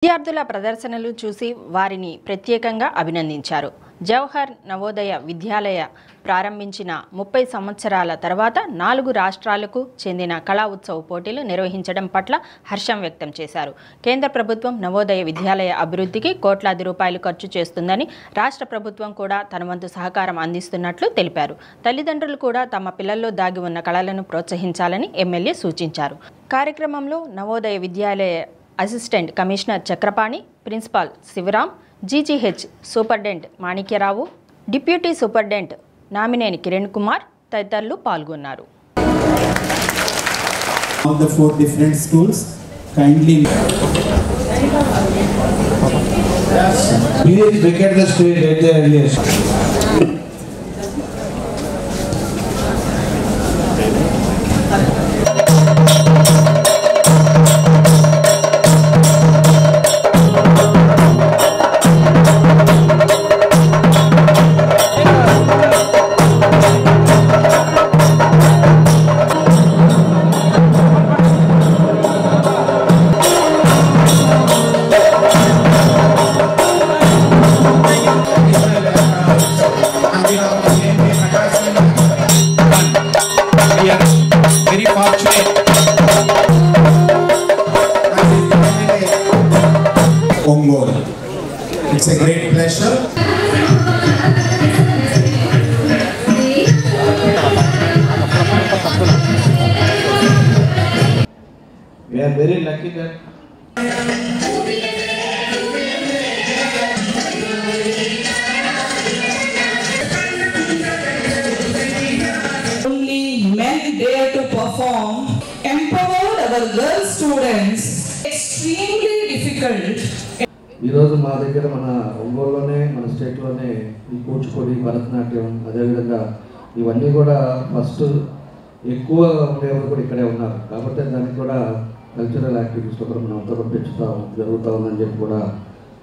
విద్యార్థుల ప్రదర్శనలు చూసి వారిని ప్రత్యేకంగా అభినందించారు. జవహర్ నవోదయ విద్యాలయ ప్రారంభించిన 30 సంవత్సరాల తర్వాత 4 రాష్ట్రాలకు చెందిన కళా ఉత్సవ్ పోటీలు నిర్వహించడం పట్ల హర్షం వ్యక్తం చేశారు. కేంద్ర ప్రభుత్వం నవోదయ విద్యాలయ అభివృద్ధికి కోట్లాది రూపాయలు ఖర్చు చేస్తుందని, రాష్ట్ర ప్రభుత్వం కూడా తన వంతు సహకారం అందిస్తున్నట్లు తెలిపారు. తల్లిదండ్రులు కూడా తమ పిల్లల్లో దాగి ఉన్న కళలను ప్రోత్సహించాలని ఎమ్మెల్యే సూచించారు. కార్యక్రమంలో Navodaya Vidyalaya assistant commissioner Chakrapani, principal Shivaram, GGH superintendent Manikyarao, deputy superintendent Namineni Kiran Kumar తదితరులు పాల్గొన్నారు. The 4 different schools kindly please vacate the stage at the earliest. very fortunate. Ongole. It's a great pleasure. We are very lucky that men dare to perform, empowered our girl students. Extremely difficult. ఈ రోజు మా దగ్గర మన ఒంగోలులోనే మన స్టేట్లోనే ఈ కూచిపూడి, భరతనాట్యం, అదేవిధంగా ఇవన్నీ కూడా ఫస్ట్ ఎక్కువ ఉండేవారు కూడా ఇక్కడే ఉన్నారు. కాబట్టి దానికి కూడా కల్చరల్ యాక్టివిటీస్లో కూడా మనం అంతా కూడా జరుగుతూ ఉందని చెప్పి కూడా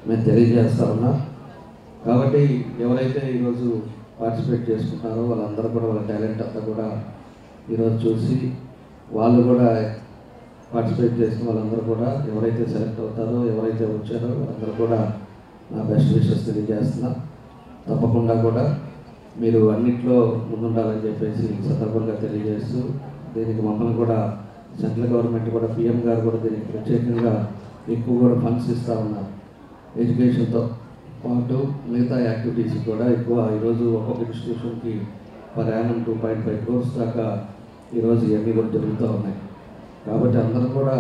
మేము తెలియజేస్తా ఉన్నాం. కాబట్టి ఎవరైతే ఈరోజు పార్టిసిపేట్ చేసుకుంటారో వాళ్ళందరూ కూడా వాళ్ళ టాలెంట్ అంతా కూడా ఈరోజు చూసి వాళ్ళు కూడా పార్టిసిపేట్ చేసిన వాళ్ళందరూ కూడా ఎవరైతే సెలెక్ట్ అవుతారో, ఎవరైతే వచ్చారో వాళ్ళందరూ కూడా నా బెస్ట్ విషెస్ తెలియజేస్తున్నా. తప్పకుండా కూడా మీరు అన్నింటిలో ముందుండాలని చెప్పేసి సందర్భంగా తెలియజేస్తూ, దీనికి మమ్మల్ని కూడా సెంట్రల్ గవర్నమెంట్ కూడా పిఎం గారు కూడా దీనికి ప్రత్యేకంగా ఎక్కువ కూడా ఫండ్స్ ఇస్తూ ఉన్నారు. ఎడ్యుకేషన్తో పాటు మిగతా యాక్టివిటీస్ కూడా ఎక్కువ ఈరోజు ఒక్కొక్క ఇన్స్టిట్యూషన్కి పర్ యానం 2.5 crores దాకా ఈరోజు ఇవన్నీ కూడా జరుగుతూ ఉన్నాయి. కాబట్టి అందరూ కూడా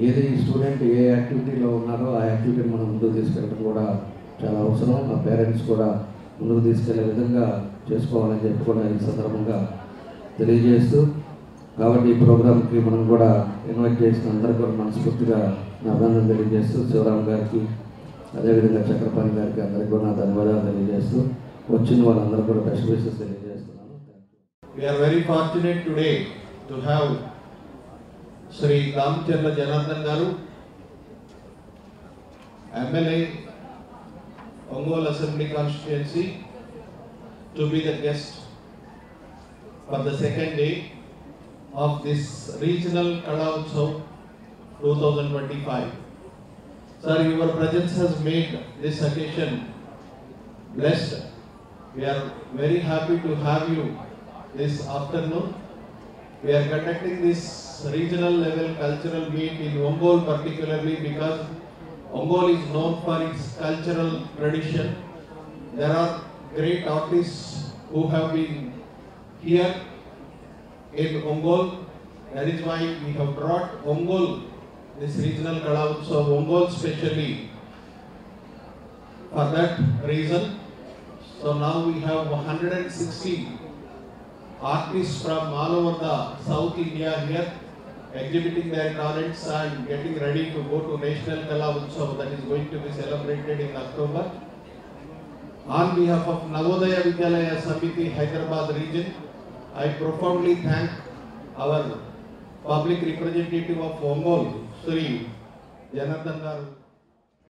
ఏది స్టూడెంట్ ఏ యాక్టివిటీలో ఉన్నారో ఆ యాక్టివిటీని మనం ముందుకు తీసుకెళ్ళడం కూడా చాలా అవసరం. మా పేరెంట్స్ కూడా ముందుకు తీసుకెళ్లే విధంగా చేసుకోవాలని చెప్పి కూడా ఈ సందర్భంగా తెలియజేస్తూ, కాబట్టి ఈ ప్రోగ్రామ్కి మనం కూడా ఇన్వైట్ చేసిన అందరూ కూడా మనస్ఫూర్తిగా నా అభినందన తెలియజేస్తూ, శివరామ్ గారికి అదేవిధంగా చక్రపాణి గారికి అందరికీ కూడా నా ధన్యవాదాలు తెలియజేస్తూ, వచ్చిన వాళ్ళందరూ కూడా బెస్ట్ విషెస్ తెలియజేస్తున్నాను. We are very fortunate today to have Sri Ramchandra Janardhan Garu, MLA, Ongole Assembly Constituency, to be the guest for the second day of this Regional Kala Utsav 2025. Sir, your presence has made this occasion blessed. We are very happy to have you this afternoon. We are conducting this regional level cultural meet in Ongole particularly because Ongole is known for its cultural tradition. There are great artists who have been here in Ongole. That is why we have brought Ongole, this regional Kala Utsav, Ongole specially for that reason. So now we have 160 artists from all over the South India here exhibiting their talents and getting ready to go to National Kala Utsav that is going to be celebrated in October. On behalf of Navodaya Vidyalaya Samiti Hyderabad region, I profoundly thank our public representative of Ongole, Sri Janardhan Garu.